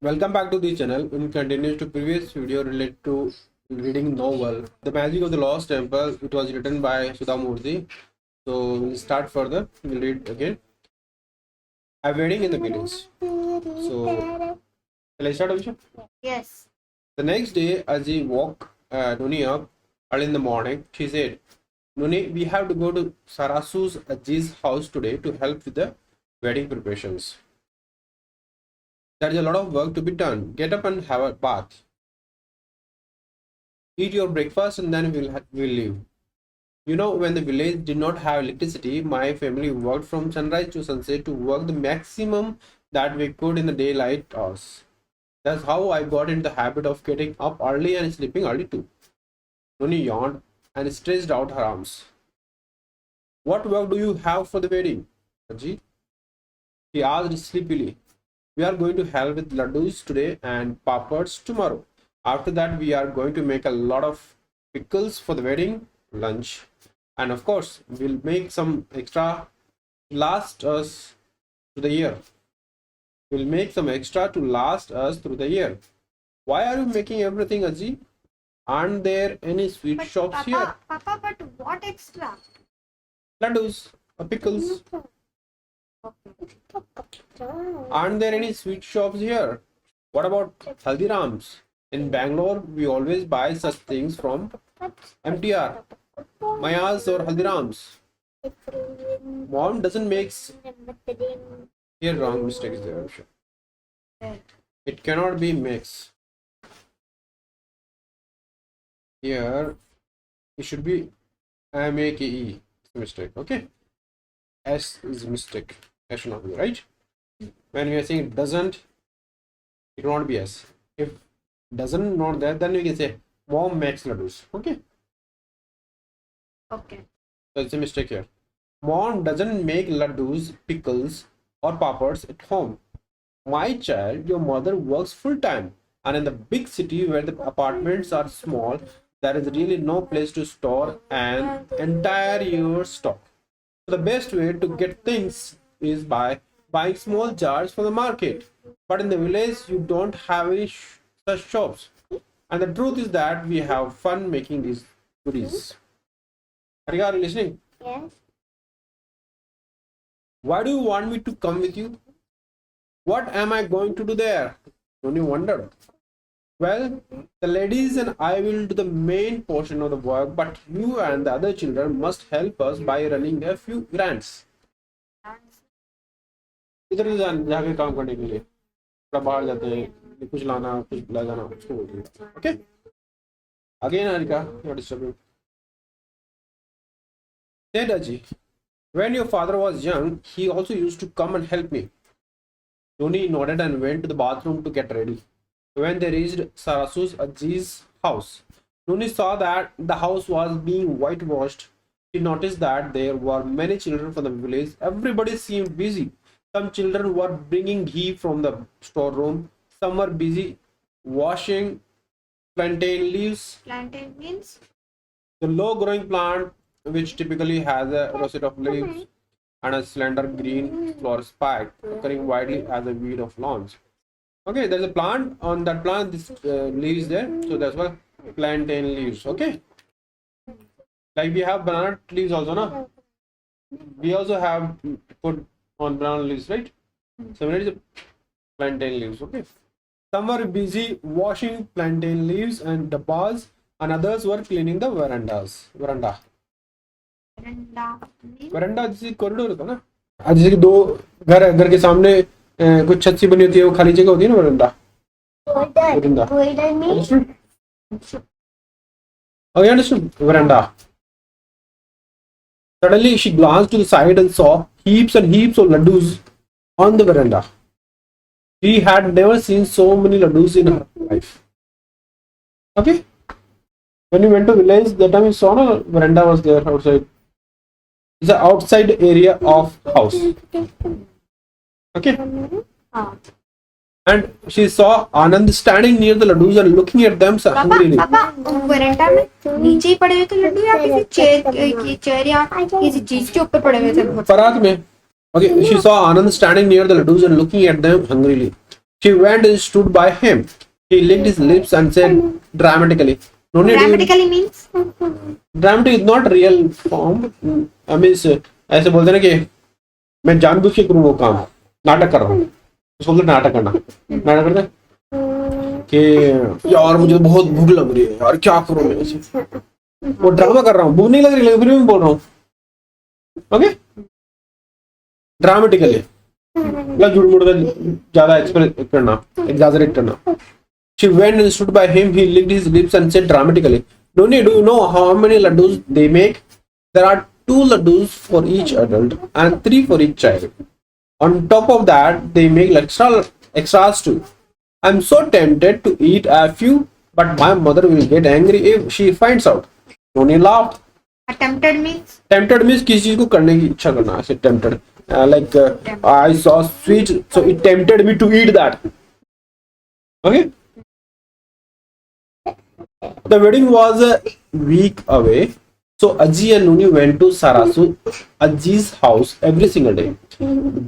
Welcome back to the channel. In continues to previous video related to reading novel The Magic of the Lost Temple. It was written by Sudha Murthy. So we'll start further. We'll read again. A wedding in the village. So shall I start, Abhishek? Yes. The next day, as he woke Nuni up early in the morning, she said, Nuni, we have to go to Sarasu's Ajji's house today to help with the wedding preparations. There is a lot of work to be done. Get up and have a bath. Eat your breakfast and then we'll leave. You know, when the village did not have electricity, my family worked from sunrise to sunset to work the maximum that we could in the daylight hours. That's how I got into the habit of getting up early and sleeping early too. Noni yawned and stretched out her arms. What work do you have for the wedding, Ajit? She asked sleepily. We are going to help with laddus today and papads tomorrow. After that, we are going to make a lot of pickles for the wedding lunch. And of course, we'll make some extra to last us through the year. We'll make some extra to last us through the year. Why are you making everything, Ajit? Aren't there any sweet shops here? Papa, but what extra? Laddus or pickles. Aren't there any sweet shops here? What about Haldirams? In Bangalore, we always buy such things from MTR, Mayas or Haldirams. Mom doesn't make... Here wrong mistake is there. It cannot be mix. Here, it should be MAKE. Mistake, okay? S is mistake. S should not be, right? When we are saying it doesn't, it will not be S. If doesn't not there, then we can say mom makes laddus. Okay. Okay. So it's a mistake here. Mom doesn't make laddus, pickles, or papads at home. My child, your mother works full time, and in the big city where the apartments are small, there is really no place to store an entire year's stock. So the best way to get things is by buying small jars from the market. But in the village, you don't have any such shops. And the truth is that we have fun making these goodies. Harika, are you listening? Yes. Why do you want me to come with you? What am I going to do there? Don't you wonder? Well, the ladies and I will do the main portion of the work, but you and the other children must help us by running a few grants. इधर जाके काम करने के लिए थोड़ा बाहर जाते हैं कुछ लाना कुछ ला जाना उसको बोलते हैं okay again Harika, you are disturbing. Said Aji, when your father was young, he also used to come and help me. Tony nodded and went to the bathroom to get ready. When they reached Sarasu's Ajji's house, Nuni saw that the house was being whitewashed. She noticed that there were many children from the village. Everybody seemed busy. Some children were bringing ghee from the storeroom. Some were busy washing plantain leaves. Plantain means? The low-growing plant, which typically has a rosette of leaves and a slender green flower spike, occurring widely as a weed of lawns. Okay, there's a plant. On that plant, this leaves there. So that's why plantain leaves. Okay. Like we have banana leaves also, no? We also have put on banana leaves, right? So it is plantain leaves. Okay. Some were busy washing plantain leaves and dabbas, and others were cleaning the verandas. Veranda. Veranda जैसे corridor होता है ना? आज जैसे कि दो घर के सामने कुछ छत सी बनी होती है वो खाली जगह होती है ना veranda Oh, you understood? Veranda. Suddenly she glanced to the side and saw heaps and heaps of laddus on the veranda. She had never seen so many laddus in her life. Okay? When you went to village, that time you saw no veranda was there outside. It's an outside area of house. Okay? And she saw Anand standing near the laddus and looking at them hungrily. Veranda में नीचे ही पड़े हुए थे लड्डू या किसी chair या किसी चीज के ऊपर पड़े हुए थे? परात में. Okay, she saw Anand standing near the laddus and looking at them hungrily. She went and stood by him. He licked his lips and said dramatically, "No need to." Dramatically means Dramatic is not real form. I mean, ऐसे बोलते हैं ना कि मैं जानबूझ के करूँ वो काम, नाटक कर रहा हूँ, उसको बोलते नाटक करना। नाटक करते हैं कि यार मुझे तो बहुत भूख लग रही है यार, क्या करूँ मैं ऐसे, वो ड्रामा कर रहा हूँ, भूख नहीं लग रही फिर भी बोल रहा हूँ। ओके, ड्रामेटिकली मतलब झूठ मूठ का ज्यादा एक्सप्रेस करना, एग्जैजरेट करना। She went and stood by him. He licked his lips and said dramatically, "No need. Do you know how many laddus they make? There are 2 laddus for each adult and 3 for each child. On top of that, they make extras too. I'm so tempted to eat a few, but my mother will get angry if she finds out." Noni laughed. tempted means Tempted means किसी चीज को करने की इच्छा करना, ऐसे tempted. I saw sweet, so it tempted me to eat that. Okay. The wedding was a week away, so Aji and Nuni went to Sarasu, Aji's house every single day.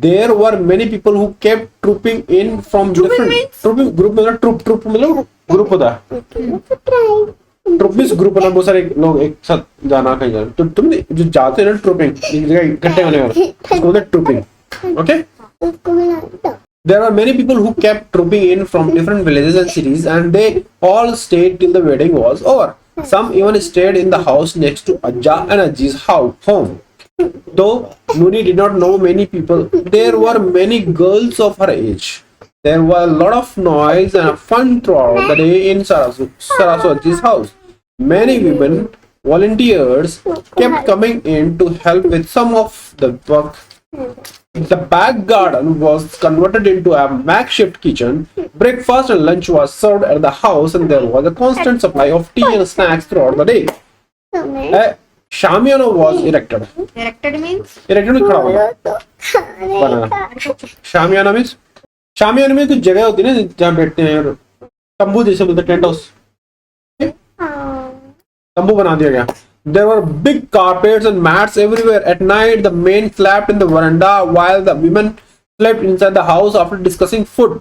There were many people who kept trooping in from different trooping group मतलब troop मतलब group होता है। Troop means group मतलब बहुत सारे लोग एक साथ जाना कहीं जाना। तो तुम जो जाते हैं ना trooping, एक जगह इकट्ठे होने वाला, उसको बोलते हैं trooping. Okay? There were many people who kept trooping in from different villages and cities, and they all stayed till the wedding was over. Some even stayed in the house next to Ajja and Ajji's home. Though Nuni did not know many people, there were many girls of her age. There was a lot of noise and fun throughout the day in Sarasu Ajji's house. Many women, volunteers, kept coming in to help with some of the work. The back garden was converted into a makeshift kitchen. Breakfast and lunch was served at the house, and there was a constant supply of tea and snacks throughout the day. A shamiana was erected. erected means खड़ा होना, बनाना। शामियाना में कुछ जगह होती है ना जहाँ बैठते हैं, और तंबू जैसे बोलते हैं, टेंट हाउस, तंबू बना दिया गया। There were big carpets and mats everywhere. At night, the men slept in the veranda while the women slept inside the house after discussing food,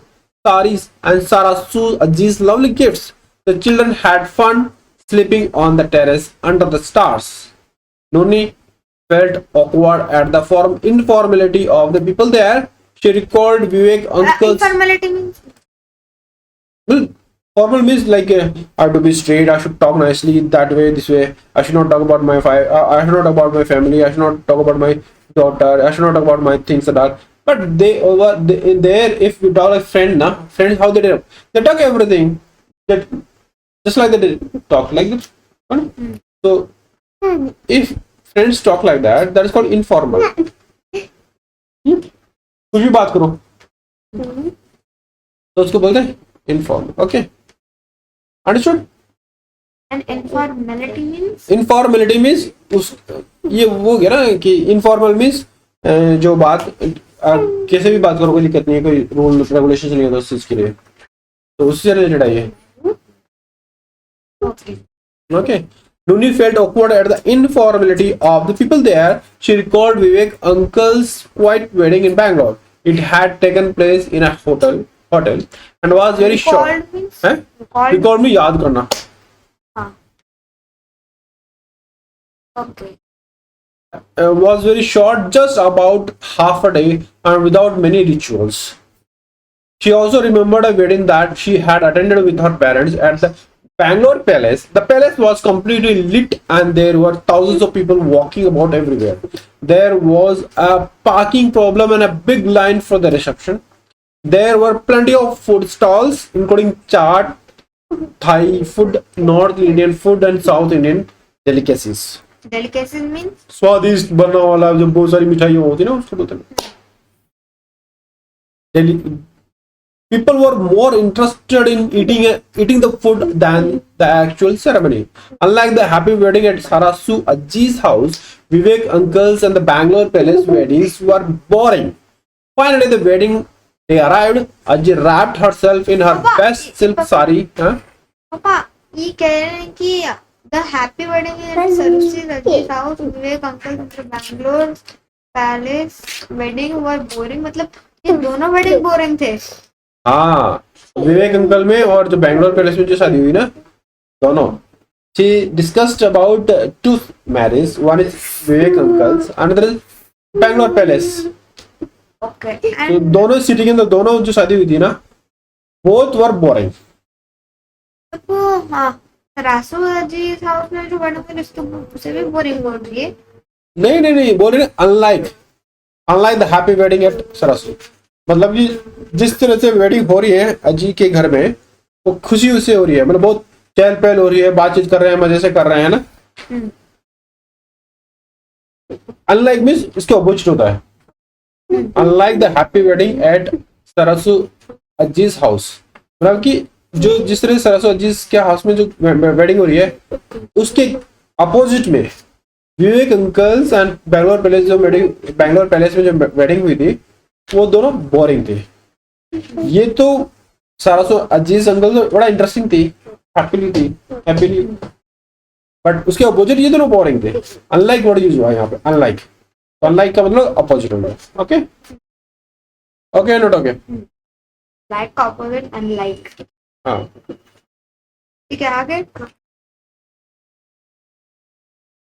saris, and Sarasu Aji's lovely gifts. The children had fun sleeping on the terrace under the stars. Noni felt awkward at the informality of the people there. She recalled Vivek uncle's... informality means Well, formal means like I have to be straight. I should talk nicely that way, this way. I should not talk about my I should not talk about my family. I should not talk about my daughter. I should not talk about my things and all. But in there, if you talk like friends, how they do? They talk everything. That just like they talk like that. So if friends talk like that, that is called informal. कुछ भी बात करो तो उसको बोलते हैं informal. Okay. Understood? and informality means Informality means उस ये वो गया ना कि informal means जो बात कैसे भी बात करो, कोई दिक्कत नहीं है, कोई रूल रेगुलेशन नहीं होता उस चीज के लिए, तो उससे रिलेटेड है ये। Okay. Nuni felt awkward at the informality of the people there. She recalled Vivek uncle's quiet wedding in Bangalore. It had taken place in a hotel and was very short. Recalled में याद करना. okay Was very short, just about half a day and without many rituals. She also remembered a wedding that she had attended with her parents at the Bangalore Palace. The palace was completely lit and there were thousands of people walking about everywhere. There was a parking problem and a big line for the reception. There were plenty of food stalls, including chaat, Thai food, North Indian food, and South Indian delicacies. delicacies means स्वादिष्ट बनने वाला जो बहुत सारी मिठाइयाँ होती है ना उसको बोलते हैं। People were more interested in eating the food than the actual ceremony. Unlike the happy wedding at Sarasu Ajji's house, Vivek uncle's and the Bangalore Palace weddings were boring. Finally, the wedding day arrived. Ajji wrapped herself in her best silk sari. पापा ये कह रहे हैं कि the happy wedding at Sarushi's Ajji's house, Vivek uncle and the Bangalore Palace wedding were boring. मतलब ये दोनों wedding boring थे. हाँ, विवेक अंकल में और जो बैंगलोर पैलेस में जो शादी हुई ना, दोनों, she discussed about two marriages. One is Vivek uncle's, another is Bangalore Palace. Okay. तो And दोनों सिटी के अंदर दोनों जो शादी हुई थी ना, both were boring. वो हाँ, रासू जी हाउस में जो बना है उसको उसे भी बोरिंग बोल रही है। नहीं नहीं नहीं, बोल रहे unlike the happy wedding at सरसू। मतलब कि जिस तरह से वेडिंग हो रही है अजी के घर में, वो खुशी उससे हो रही है, मतलब बहुत चहल पहल हो रही है, बातचीत कर रहे हैं, मजे से कर रहे हैं ना। अनलाइक मीन्स इसके ऑपोजिट होता है, unlike the happy wedding at सरसू अजीज हाउस। मतलब कि जो जिस तरह सरसू अजीज के हाउस में जो वेडिंग हो रही है, उसके अपोजिट में विवेक अंकल्स एंड बैंगलोर पैलेस जो वेडिंग, बैंगलोर पैलेस में जो वेडिंग हुई थी, वो दोनों बोरिंग थे। ये तो सरसू अजीज अंकल तो बड़ा इंटरेस्टिंग थी, हैप्पीली, बट उसके अपोजिट ये दोनों बोरिंग थे। अनलाइक वर्ड यूज हुआ है यहाँ पे, अनलाइक। तो अनलाइक का मतलब अपोजिट हो गया। Okay okay, note okay. Like opposite and like. हाँ ठीक है, आगे।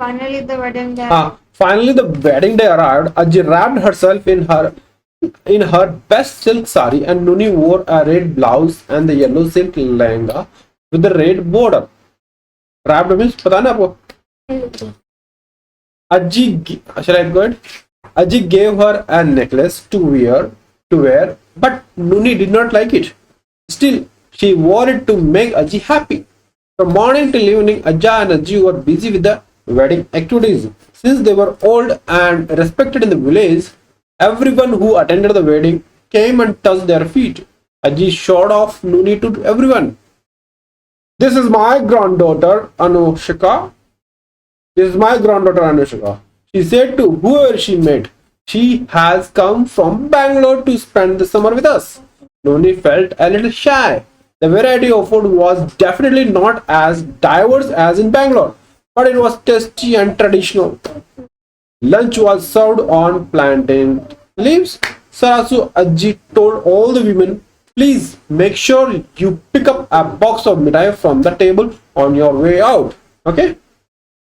Finally the wedding day. हाँ, finally the wedding day arrived. Ajji wrapped herself in her best silk sari, and Nuni wore a red blouse and the yellow silk lehenga with the red border. Wrapped means पता है ना आपको? Ajji, shall I go ahead? Ajji gave her a necklace to wear, but Nuni did not like it. Still, she wore it to make Ajji happy. From morning till evening, Ajja and Ajji were busy with the wedding activities. Since they were old and respected in the village, everyone who attended the wedding came and touched their feet. Ajji showed off Nuni to everyone. This is my granddaughter Anushka. This is my granddaughter Anushka. She said to whoever she met. She has come from Bangalore to spend the summer with us. Nuni felt a little shy. The variety of food was definitely not as diverse as in Bangalore, but it was tasty and traditional. Lunch was served on plantain leaves. Sarasu Ajji told all the women, please make sure you pick up a box of mithai from the table on your way out. Okay?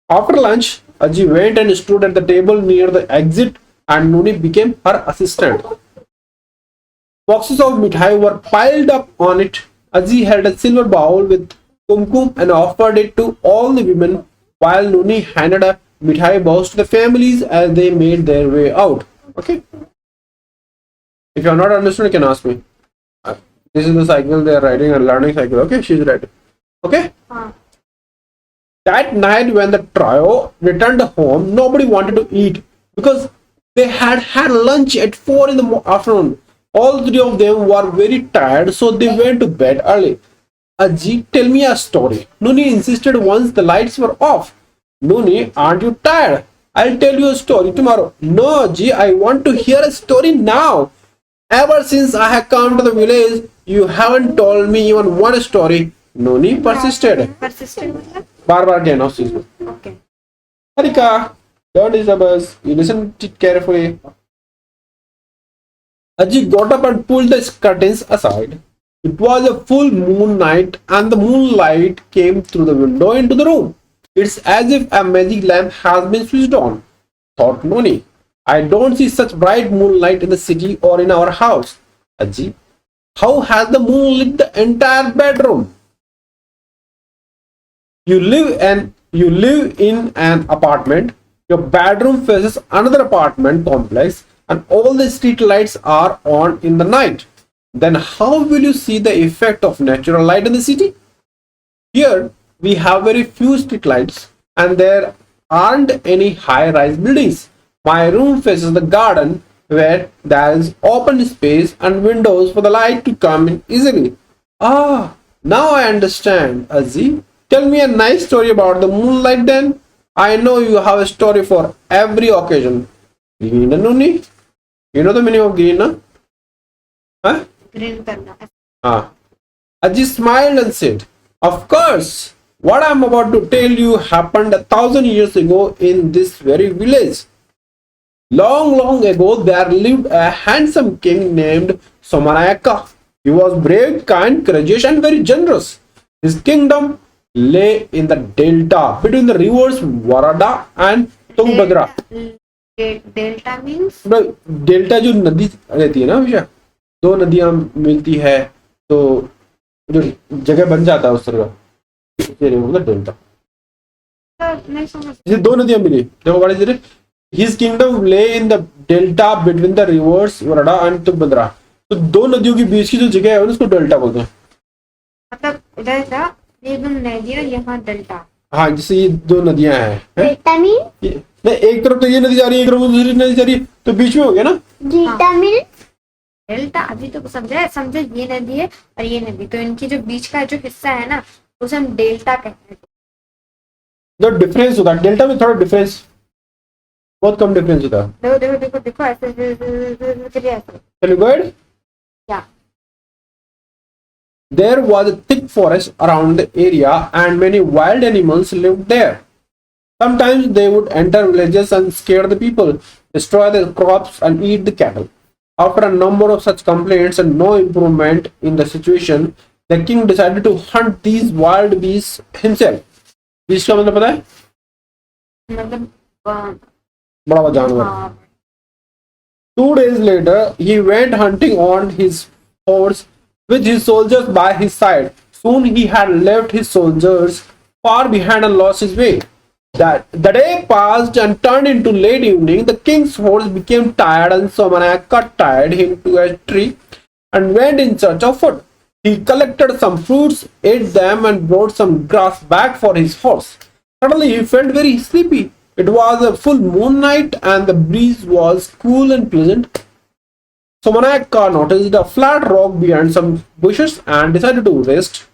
After lunch, Ajji went and stood at the table near the exit, and Nuni became her assistant. Boxes of mithai were piled up on it. Ajji held a silver bowl with kumkum and offered it to all the women, while Nuni handed a mithai box to the families as they made their way out. Okay? If you are not understood, you can ask me. This is the cycle they are riding, a learning cycle. Okay, she's right. Okay? That night when the trio returned home, nobody wanted to eat because they had had lunch at 4 in the afternoon. All three of them were very tired, so they went to bed early. Ajji, tell me a story. Nuni insisted once the lights were off. Nuni, aren't you tired? I'll tell you a story tomorrow. No, Ajji, I want to hear a story now. Ever since I have come to the village, you haven't told me even one story. Nuni persisted. Persisted मतलब? बार बार कहना उस चीज को. Okay. Harika, don't disturb us. You listen to it carefully. Ajji got up and pulled the curtains aside. It was a full moon night and the moonlight came through the window into the room. It's as if a magic lamp has been switched on, thought Noni. I don't see such bright moonlight in the city or in our house. Ajji, how has the moon lit the entire bedroom? You live in an apartment. Your bedroom faces another apartment complex, and all the street lights are on in the night. Then how will you see the effect of natural light in the city? Here we have very few street lights, and there aren't any high-rise buildings. My room faces the garden, where there is open space and windows for the light to come in easily. Ah, now I understand, Azzi. Tell me a nice story about the moonlight then. I know you have a story for every occasion. Green Nuni? You know the meaning of green, na? Huh? Green करना. Ah. Ajji smiled and said, of course, what I am about to tell you happened 1,000 years ago in this very village. Long, long ago, there lived a handsome king named Somanayaka. He was brave, kind, courageous, and very generous. His kingdom lay in the delta between the rivers Varada and Tungabhadra. Delta means delta जो नदी रहती है ना हमेशा, दो नदियां मिलती है तो जो जगह बन जाता है उस तरह का मतलब डेल्टा। नहीं समझ। जैसे दो नदियां मिली, देखो what is it, his kingdom lay in the delta between the rivers Varada and Tungabhadra. तो दो नदियों के बीच की जो जगह है उसको डेल्टा बोलते हैं। मतलब इधर था ये दो नदियां, यहाँ डेल्टा। हाँ, जैसे ये दो नदियां हैं, डेल्टा मीन नहीं एक तरफ तो ये नदी जा रही है, एक तरफ दूसरी नदी जा रही है, तो बीच में हो गया ना डेल्टा मीन डेल्टा। अभी तो समझे ये नदी है और ये नदी, तो इनकी जो बीच का जो हिस्सा है ना उसे हम डेल्टा कहते हैं। जो डिफरेंस होता है डेल्टा में, थोड़ा डिफरेंस, बहुत कम डिफरेंस होता है। देखो देखो देखो देखो ऐसे ऐसे। Very good. Yeah. There was a thick forest around the area and many wild animals lived there. Sometimes they would enter villages and scare the people, destroy the crops and eat the cattle. After a number of such complaints and no improvement in the situation, the king decided to hunt these wild beasts himself. Beast का मतलब पता है? मतलब बड़ा बड़ा जानवर। 2 days later, he went hunting on his horse with his soldiers by his side. Soon he had left his soldiers far behind and lost his way. The day passed and turned into late evening. The king's horse became tired and Somanaka tied him to a tree and went in search of food. He collected some fruits, ate them, and brought some grass back for his horse. Suddenly he felt very sleepy. It was a full moon night and the breeze was cool and pleasant. So Manaka noticed a flat rock behind some bushes and decided to rest.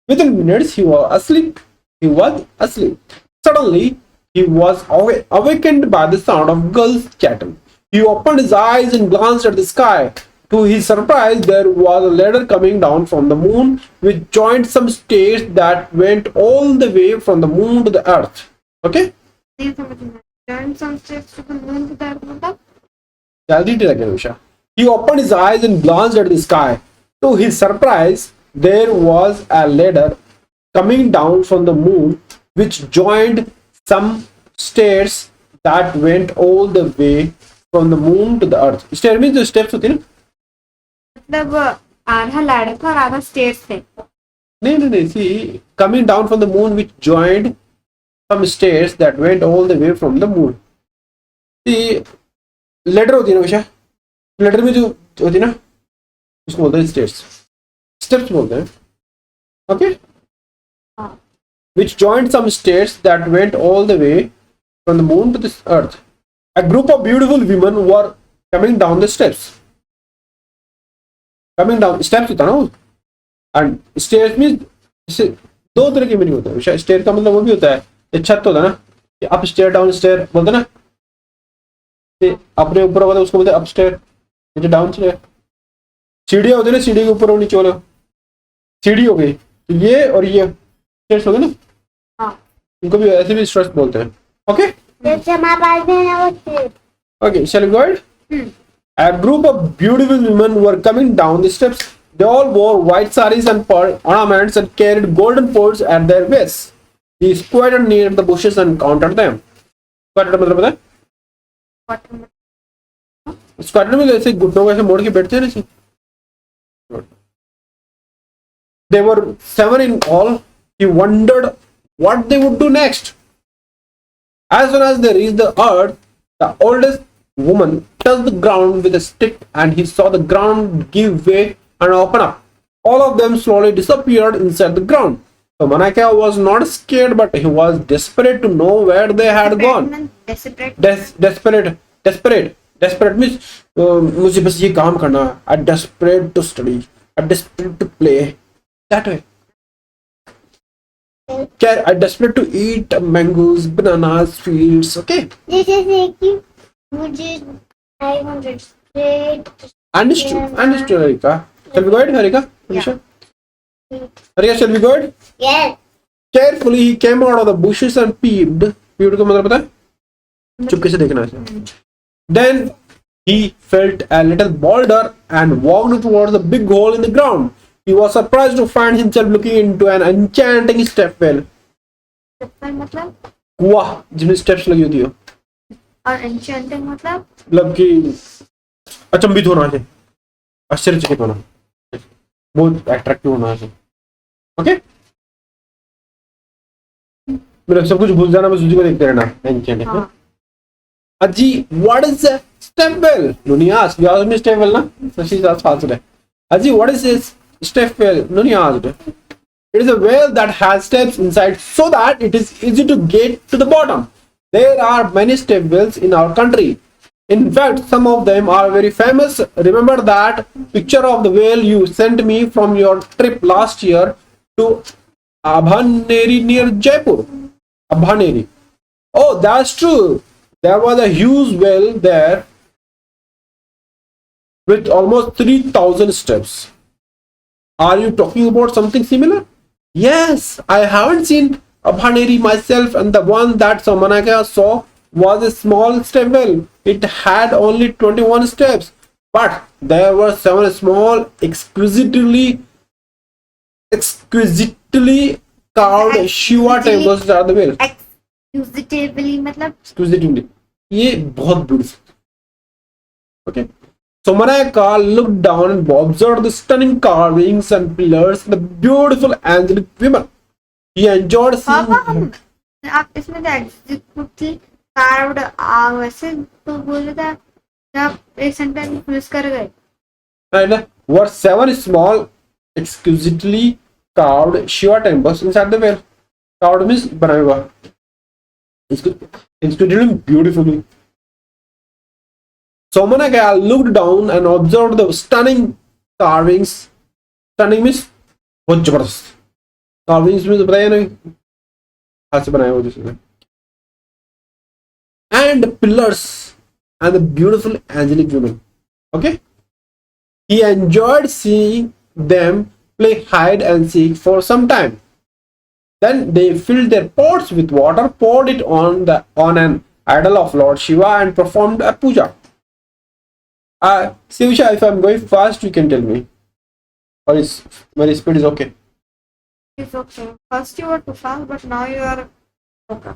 Within minutes he was asleep. Suddenly he was awakened by the sound of gulls chatting. He opened his eyes and glanced at the sky. To his surprise, there was a ladder coming down from the moon which joined some stairs that went all the way from the moon to the earth. Okay? नहीं समझ में। Join some steps to the moon to the earth मतलब? I'll read it again, Usha. He opened his eyes and glanced at the sky. To his surprise, there was a ladder coming down from the moon which joined some stairs that went all the way from the moon to the earth. Stair means the steps होती है ना? मतलब आधा ladder था और आधा stairs थे। नहीं, see, coming down from the moon which joined some stairs that went all the way from the moon. See, ladder होती है ना हमेशा, ladder में जो होती है ना उसको बोलते हैं stairs, steps बोलते हैं, okay? Which joined some stairs that went all the way from the moon to this earth. A group of beautiful women were coming down the steps. Coming down steps होता है ना, and stairs means दो तरह की meaning होता है। Stair का मतलब वो भी होता है, ये छत होता है ना, कि अप स्टेयर डाउन स्टेयर बोलते हैं ना, अपने ऊपर वाला उसको बोलते हैं अप स्टेयर, नीचे डाउन स्टेयर। सीढ़ियाँ होती है ना, सीढ़ी के ऊपर और नीचे वाला सीढ़ी हो गई, तो ये और ये स्टेयर्स हो गए ना। हाँ, इनको भी ऐसे भी स्टेयर्स बोलते हैं। ओके जैसे हमारे पास में है वो stair. Okay, shall we go ahead? A group of beautiful women were coming down the steps. They all wore white saris and pearl ornaments and carried golden poles at their waists. He squatted near the bushes and counted them. Squatted मतलब पता है? Squatted में ऐसे घुटनों को ऐसे मोड़ के बैठते हैं ना ऐसे। They were 7 in all. He wondered what they would do next. As soon as they reached the earth, the oldest woman touched the ground with a stick and he saw the ground give way and open up. All of them slowly disappeared inside the ground. So Manaka was not scared, but he was desperate to know where they had gone. Desperate means मुझे बस ये काम करना है. I'm desperate to study. I'm desperate to play. That way. I'm desperate to eat mangoes, bananas, sweets. Okay. जैसे कि मुझे I wanted straight. Understood, Harika. Shall we go ahead, Harika? Yeah. Harika, shall we go ahead? Yes. Carefully, he came out of the bushes and peeped. Peeped का मतलब पता है? चुपके से देखना है. Then He felt a little bolder and walked towards the big hole in the ground. He was surprised to find himself looking into an enchanting step well. चप्पल मतलब कुआं जिसमें स्टेप्स लगी होती हो, और enchanting मतलब कि अचंभित होना है, आश्चर्यचकित होना, बहुत अट्रैक्टिव होना है. ओके, मेरा सब कुछ भूल जाना, बस उसी को देखते रहना. एंशिएंट. हाँ. Aji, what is a step well? Nuni asked. You asked me step well, na? So she asked faster. Aji, what is this step well? Nuni asked. It is a well that has steps inside so that it is easy to get to the bottom. There are many step wells in our country. In fact, some of them are very famous. Remember that picture of the well you sent me from your trip last year to Abhaneri near Jaipur? Abhaneri. Oh, that's true. There was a huge well there with almost 3,000 steps. Are you talking about something similar? Yes, I haven't seen Abhaneri myself, and the one that Samanaka saw was a small step well. It had only 21 steps, but there were 7 small, exquisitely carved Shiva temples at the well. Exquisitively मतलब Exquisitively. ये बहुत beautiful. Okay. So Manaka looked down and observed the stunning carvings and pillars and the beautiful angelic women. He enjoyed seeing. पापा हम आप इसमें तो exquisitely carved वैसे तो बोल रहा था आप एक सेंटेंस मिस कर गए. And were 7 small, exquisitely carved Shiva temples inside the well. Carved means बनाया हुआ. Exquisitely beautifully. Somanaka looked down and observed the stunning carvings. Stunning means बहुत जबरदस्त. Carvings means बताया नहीं, हाथ से बनाया हुआ जिसने. And pillars and the beautiful angelic women. Okay. He enjoyed seeing them play hide and seek for some time. Then they filled their pots with water, poured it on an idol of Lord Shiva, and performed a puja. Sivisha, if I'm going fast, you can tell me. Or is my speed is okay? It's okay. First you were too fast, but now you are okay.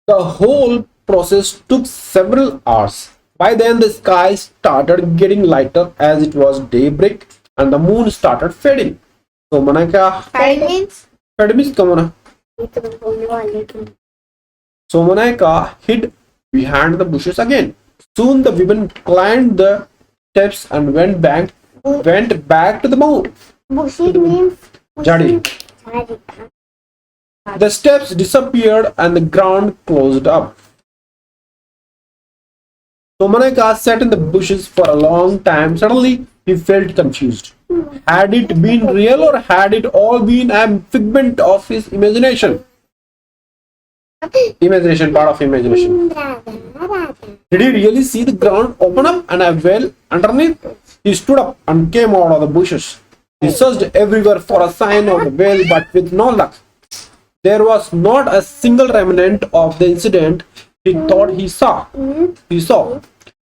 The whole process took several hours. By then, the sky started getting lighter as it was daybreak, and the moon started fading. So Manaka. Fade means? Fade means come on. So Manaka hid behind the bushes again. Soon the women climbed the steps and went back to the moon. Bushi means Jadi. The steps disappeared and the ground closed up. Somanaka sat in the bushes for a long time. Suddenly, he felt confused. Had it been real or had it all been a figment of his imagination? Imagination, part of imagination. Did he really see the ground open up and a well underneath? He stood up and came out of the bushes. He searched everywhere for a sign of the well, but with no luck. There was not a single remnant of the incident he thought he saw.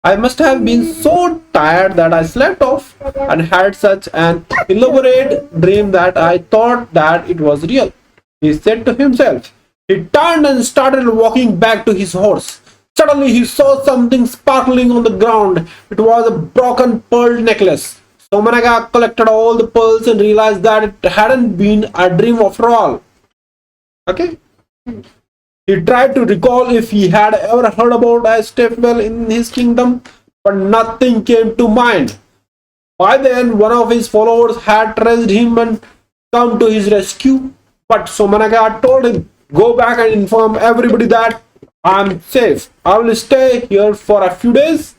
I must have been so tired that I slept off and had such an elaborate dream that I thought that it was real, he said to himself. He turned and started walking back to his horse. Suddenly he saw something sparkling on the ground. It was a broken pearl necklace. Somanaka collected all the pearls and realized that it hadn't been a dream after all. Okay? He tried to recall if he had ever heard about a step well in his kingdom, but nothing came to mind. By then, one of his followers had traced him and come to his rescue, but Somanaka told him, go back and inform everybody that I'm safe. I will stay here for a few days.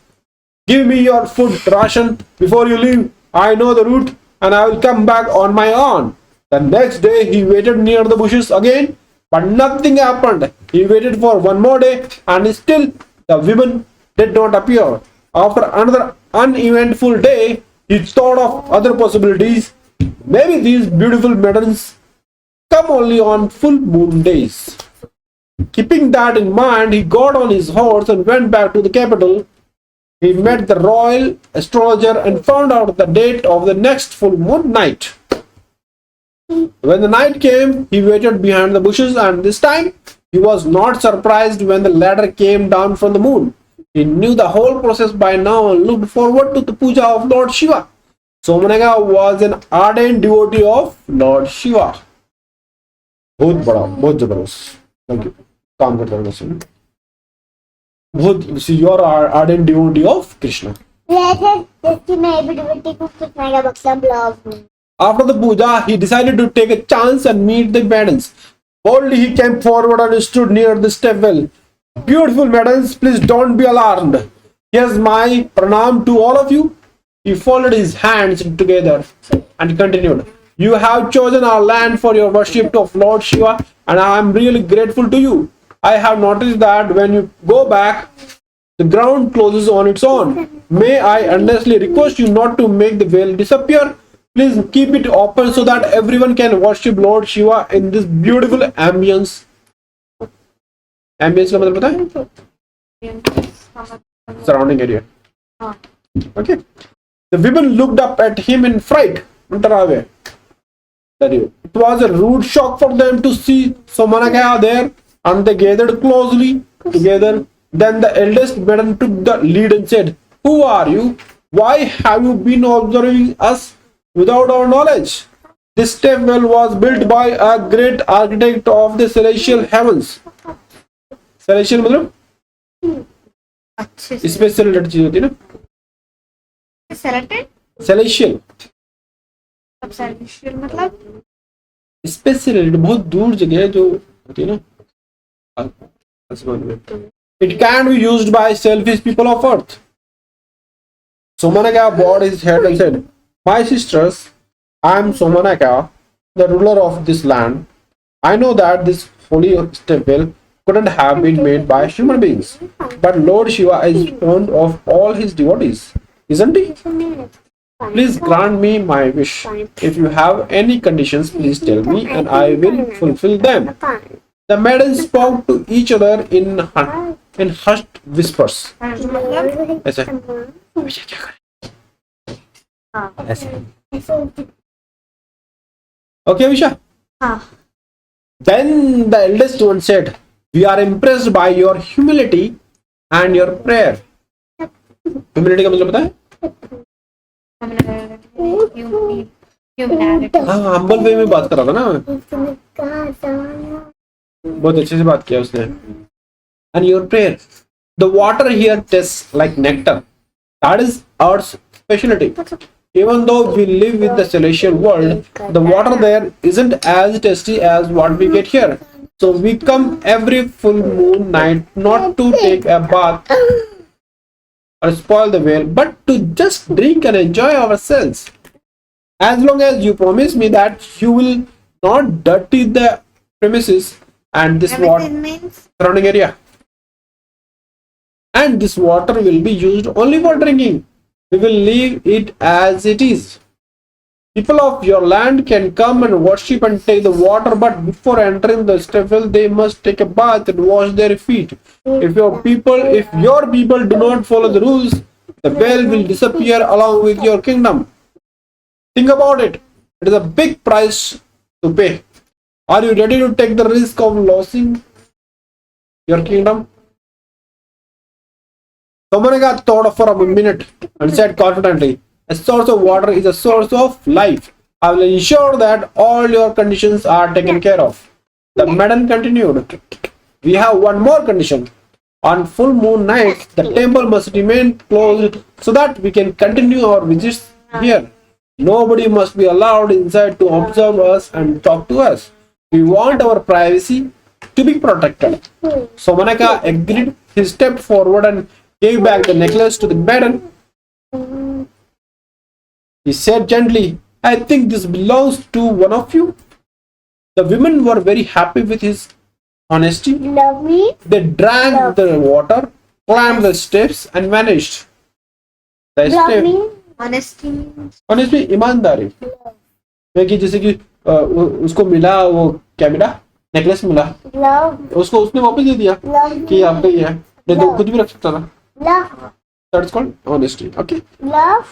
Give me your food ration before you leave. I know the route and I will come back on my own. The next day, he waited near the bushes again, but nothing happened. He waited for one more day and still the women did not appear. After another uneventful day, he thought of other possibilities. Maybe these beautiful maidens come only on full moon days. Keeping that in mind, he got on his horse and went back to the capital. He met the royal astrologer and found out the date of the next full moon night. When the night came, he waited behind the bushes, and this time he was not surprised when the ladder came down from the moon. He knew the whole process by now and looked forward to the puja of Lord Shiva. Somanaka was an ardent devotee of Lord Shiva. बहुत बड़ा, बहुत जबरदस्त. Thank you. काम करता हूँ वैसे. बहुत, you are ardent devotee of Krishna. After the puja, he decided to take a chance and meet the maidens. Boldly he came forward and stood near the stepwell. Beautiful maidens, please don't be alarmed. Here's my pranam to all of you. He folded his hands together and continued. You have chosen our land for your worship of Lord Shiva, and I am really grateful to you. I have noticed that when you go back, the ground closes on its own. May I earnestly request you not to make the veil disappear. Please keep it open so that everyone can worship Lord Shiva in this beautiful ambience. Ambience का मतलब पता है? Surrounding area. Okay. The women looked up at him in fright. It was a rude shock for them to see Somanaka there, and they gathered closely together. Then the eldest maiden took the lead and said, "Who are you? Why have you been observing us without our knowledge? This temple was built by a great architect of the celestial heavens." Celestial मतलब इसमें से related चीज होती है ना. Celestial. अब celestial मतलब space से रिलेटेड बहुत दूर जगह है जो होती है ना. It can be used by selfish people of earth. Somanaka bowed his head and said, "My sisters, I am Somanaka, the ruler of this land. I know that this holy temple couldn't have been made by human beings, but Lord Shiva is fond of all his devotees, isn't he? Please grant me my wish. If you have any conditions, please tell me and I will fulfill them." The maidens spoke to each other in hushed whispers. ऐसे विषय क्या करें? ऐसे. Okay, Visha. Then the eldest one said, "We are impressed by your humility and your prayer." Humility का मतलब पता है? हाँ, humble way में बात कर रहा था ना. बहुत अच्छे से बात किया उसने. And your prayer. The water here tastes like nectar. That is Earth's specialty. Even though we live in the celestial world, the water there isn't as tasty as what we get here. So we come every full moon night not to take a bath or spoil the whale, but to just drink and enjoy ourselves. As long as you promise me that you will not dirty the premises and this water surrounding area. And this water will be used only for drinking. We will leave it as it is. People of your land can come and worship and take the water, but before entering the temple, they must take a bath and wash their feet. If your people do not follow the rules, the veil will disappear along with your kingdom. Think about it. It is a big price to pay. Are you ready to take the risk of losing your kingdom? Somanaka thought for a minute and said confidently, "A source of water is a source of life. I will ensure that all your conditions are taken care of." The maiden continued, "We have one more condition. On full moon night, the temple must remain closed so that we can continue our visits here. Nobody must be allowed inside to observe us and talk to us. We want our privacy to be protected." Somanaka agreed. He stepped forward and gave back the necklace to the maiden. He said gently, "I think this belongs to one of you." The women were very happy with his honesty. They drank the water, climbed the steps and vanished. The step, honestly, ईमानदारी में कि जैसे कि उसको मिला, वो क्या मिला, नेकलेस मिला, उसको उसने वापस दे दिया कि आपका ही है, नहीं तो खुद भी रख सकता था. That's called honesty. Okay. Love.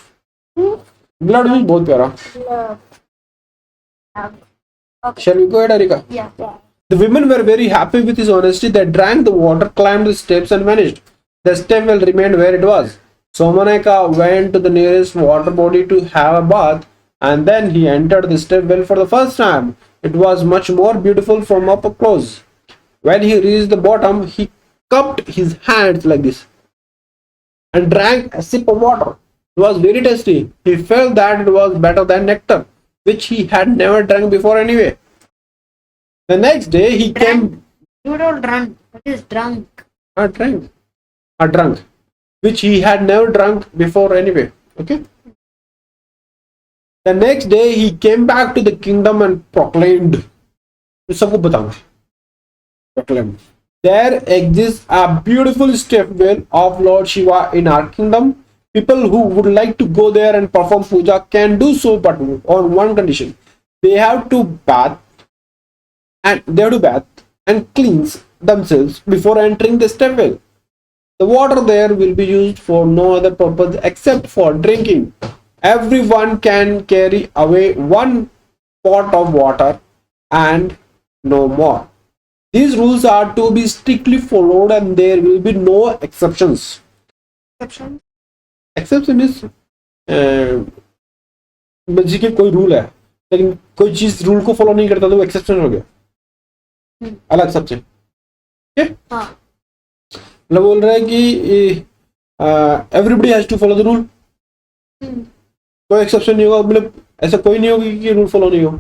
Blood means बहुत प्यारा. Love. Okay. Shall we go ahead, Arika? Yeah. The women were very happy with his honesty. They drank the water, climbed the steps, and vanished. The step well remained where it was. Somaneka went to the nearest water body to have a bath, and then he entered the step well for the first time. It was much more beautiful from up close. When he reached the bottom, he cupped his hands like this and drank a sip of water. It was very tasty. He felt that it was better than nectar, which he had never drank before anyway. The next day he came. You don't drunk. What is drunk? A drunk, which he had never drunk before anyway. Okay. The next day he came back to the kingdom and proclaimed. सबको बताऊंगा. Proclaimed. There exists a beautiful stepwell of Lord Shiva in our kingdom. People who would like to go there and perform puja can do so, but on one condition: they have to bath and cleanse themselves before entering the stepwell. The water there will be used for no other purpose except for drinking. Everyone can carry away one pot of water and no more. These rules are to be strictly followed and there will be no exceptions. Exception is बच्चे कोई rule है लेकिन कोई चीज rule को follow नहीं करता तो एक्सेप्शन हो गया. अलग एक्सेप्शन. मतलब बोल रहा है कि everybody has to follow the rule. कोई एक्सेप्शन नहीं होगा. मतलब ऐसा कोई नहीं होगा कि रूल फॉलो नहीं हो.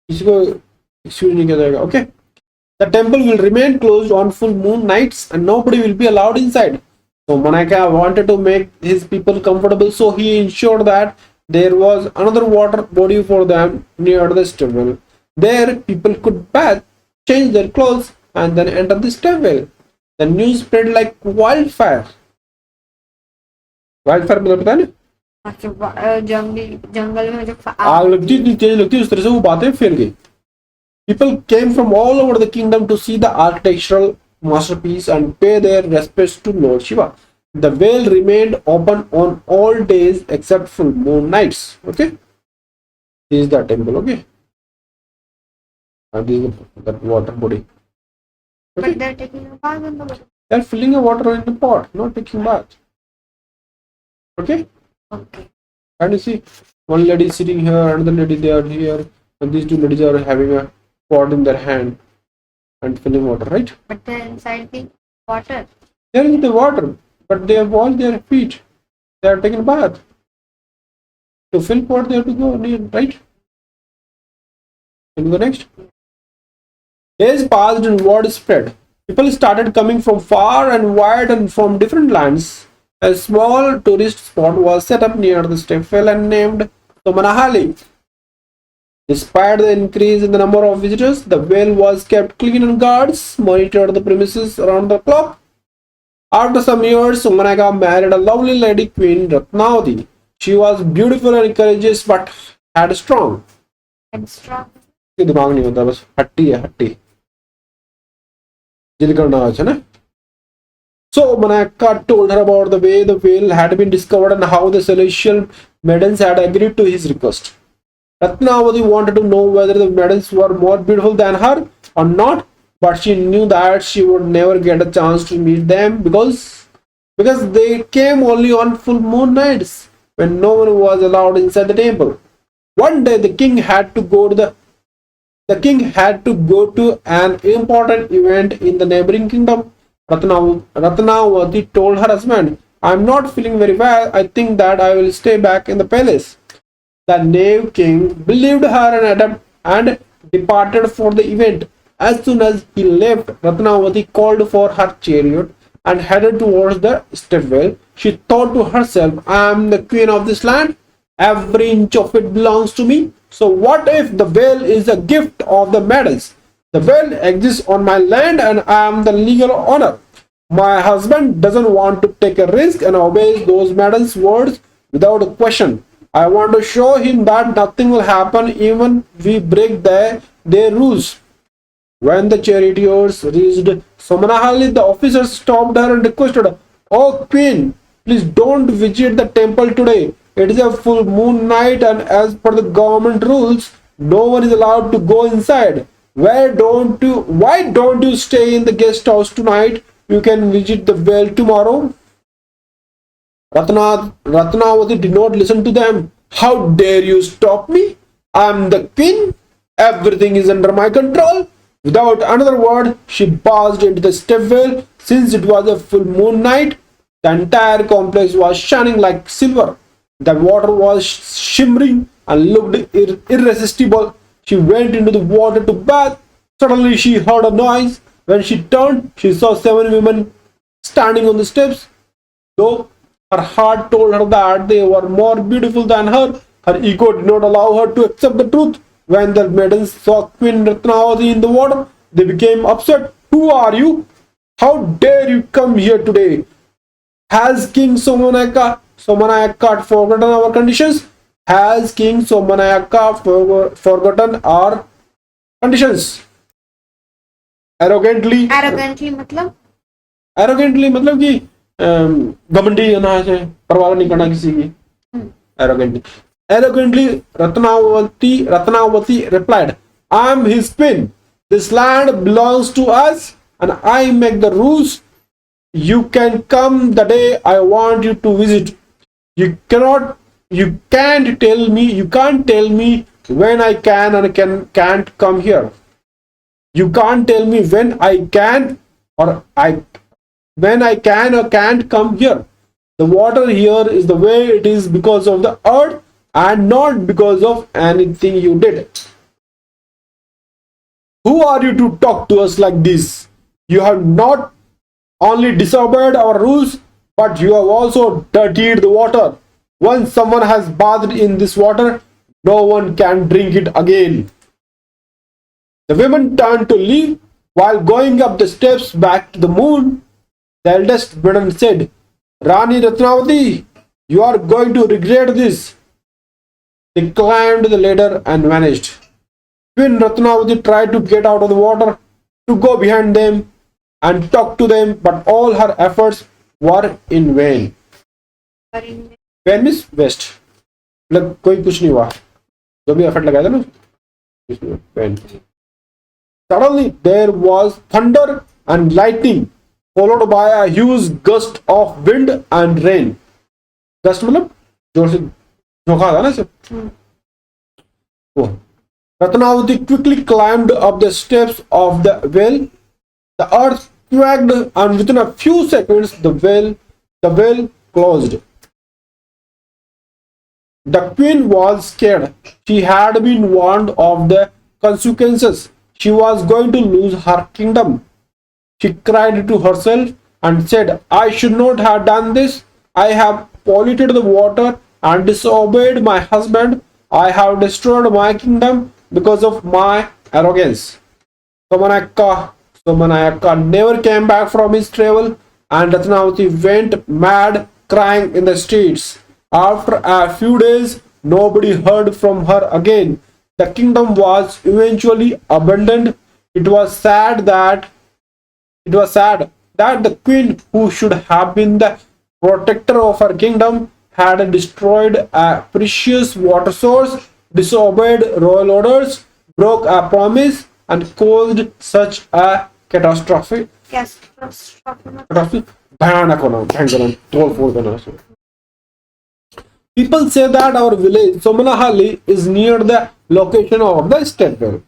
किसी को एक्सक्यूज नहीं किया जाएगा. Okay. The temple will remain closed on full moon nights and nobody will be allowed inside. So Manaka wanted to make his people comfortable, so he ensured that there was another water body for them near the stepwell. There people could bath, change their clothes, and then enter the stepwell. The news spread like wildfire. Wildfire मतलब पता नहीं? जंगल में जो आग लगती इतनी तेज लगती उस तरह से वो बातें फैल गई. People came from all over the kingdom to see the architectural masterpiece and pay their respects to Lord Shiva. The well remained open on all days except full moon nights. Okay, this is the temple. Okay, and this is the water body. Okay? But they're taking a bath in the water. They're filling the water in the pot, not taking bath. Okay. Okay. And you see, one lady is sitting here, another lady they are here, and these two ladies are having a pot in their hand and filling water, right? But they're inside the water. There is the water, but they have washed their feet. They are taking bath. To fill pot, they have to go near, right? Can we go next? Days passed and word spread. People started coming from far and wide and from different lands. A small tourist spot was set up near the stepwell and named Tomanahali. Despite the increase in the number of visitors, the well was kept clean and guards monitored the premises around the clock. After some years, Sumanaka married a lovely lady, Queen Ratnavati. She was beautiful and courageous but had strong. दिमाग नहीं होता बस हट्टी है हट्टी जिद करना है ना. So Manaka told her about the way the whale had been discovered and how the celestial maidens had agreed to his request. Ratnavati wanted to know whether the maidens were more beautiful than her or not, but she knew that she would never get a chance to meet them because they came only on full moon nights when no one was allowed inside the temple. One day the king had to go to an important event in the neighboring kingdom. Ratnavati told her husband, "I am not feeling very well. I think that I will stay back in the palace." The knave king believed her and departed for the event. As soon as he left, Ratnavati called for her chariot and headed towards the stepwell. She thought to herself, "I am the queen of this land. Every inch of it belongs to me. So what if the well is a gift of the maidens? The well exists on my land and I am the legal owner. My husband doesn't want to take a risk and obeys those maidens' words without a question. I want to show him that nothing will happen even we break their rules." When the charioteers reached Somanahali, the officers stopped her and requested, Oh queen, please don't visit the temple today. It is a full moon night and as per the government rules, no one is allowed to go inside. Why don't you stay in the guest house tonight? You can visit the well tomorrow. Ratnavati did not listen to them. How dare you stop me? I am the queen. Everything is under my control. Without another word, she barged into the stepwell. Since it was a full moon night, the entire complex was shining like silver. The water was shimmering and looked irresistible. She went into the water to bathe. Suddenly, she heard a noise. When she turned, she saw 7 women standing on the steps. Though her heart told her that they were more beautiful than her, her ego did not allow her to accept the truth. When the maidens saw Queen Ratnavati in the water, they became upset. Who are you? How dare you come here today? Has King Somanaka forgotten our conditions? Has King Somanaka forgotten our conditions? Arrogantly मतलब arrogantly मतलब कि घमंडी होना है, परवाह नहीं करना किसी की. Arrogantly Ratnavati replied, I am his queen. This land belongs to us and I make the rules. You can come the day I want you to visit. You can't tell me when I can and can't come here. You can't tell me when I can or can't come here. The water here is the way it is because of the earth and not because of anything you did. Who are you to talk to us like this? You have not only disobeyed our rules, but you have also dirtied the water. Once someone has bathed in this water, no one can drink it again. The women turned to leave. While going up the steps back to the moon, the eldest maiden said, Rani Ratnavati, you are going to regret this. They climbed the ladder and vanished. Queen Ratnavati tried to get out of the water, to go behind them and talk to them, but all her efforts were in vain. Vain means waste. मतलब कोई कुछ नहीं हुआ. जो भी effort लगाया था ना, कुछ नहीं हुआ. Vain. Suddenly there was thunder and lightning, followed by a huge gust of wind and rain. Gust मतलब जोर से झोंका था ना सब. Ratnavati quickly climbed up the steps of the well. The earth quaked and within a few seconds the well closed. The queen was scared. She had been warned of the consequences. She was going to lose her kingdom. She cried to herself and said, I should not have done this. I have polluted the water and disobeyed my husband. I have destroyed my kingdom because of my arrogance. Somanaka never came back from his travel, and Ratnavati went mad, crying in the streets. After a few days, nobody heard from her again. The kingdom was eventually abandoned. It was sad that the queen, who should have been the protector of her kingdom, had destroyed a precious water source, disobeyed royal orders, broke a promise, and caused such a catastrophe. भयानक होना, भयंकर, तोड़ फोड़ करना. People say that our village Somanahalli is near the location of the stepwell.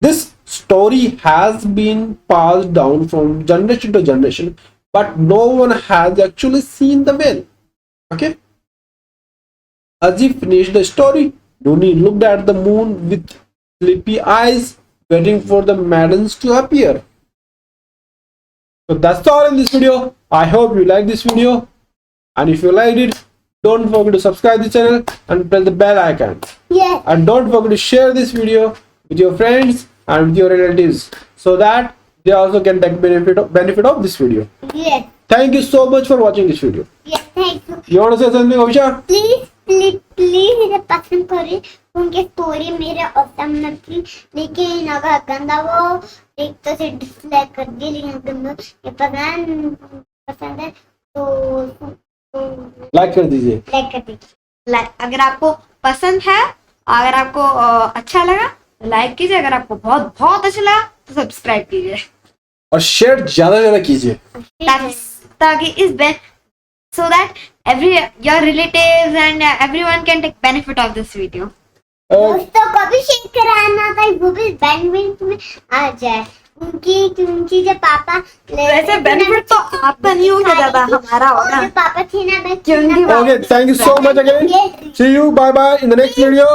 This story has been passed down from generation to generation, but no one has actually seen the well. Okay? As he finished the story, Doni looked at the moon with sleepy eyes, waiting for the maidens to appear. So that's all in this video. I hope you like this video. And if you liked it, don't forget to subscribe the channel and press the bell icon. Yeah. And don't forget to share this video with your friends and with your relatives so that they also can take benefit of this video. Yes. Thank you so much for watching this video. Yes. Thank you. You want to say something, Abhisha? Please, hit the button for it. उनकी story मेरे awesome लगती, लेकिन अगर गंदा वो एक तो से डिसलाइक कर दी, लेकिन गंदा ये पसंद है तो लाइक कर दीजिए। लाइक कर दीजिए। अगर आपको पसंद है, अगर आपको अच्छा लगा तो लाइक कीजिए, अगर आपको बहुत बहुत अच्छा लगा तो सब्सक्राइब कीजिए, और शेयर ज्यादा से ज्यादा कीजिए ताकि इस so that your relatives and everyone can take benefit of this video. दोस्तों को भी शेयर कराना था, वो भी बेनिफिट में आ जाए, उनकी जो पापा वैसे बेनिफिट तो आपका नहीं होगा, ज्यादा हमारा होगा, जो पापा थे ना, क्योंकि Okay, thank you so much again. See you. Bye bye in the next video.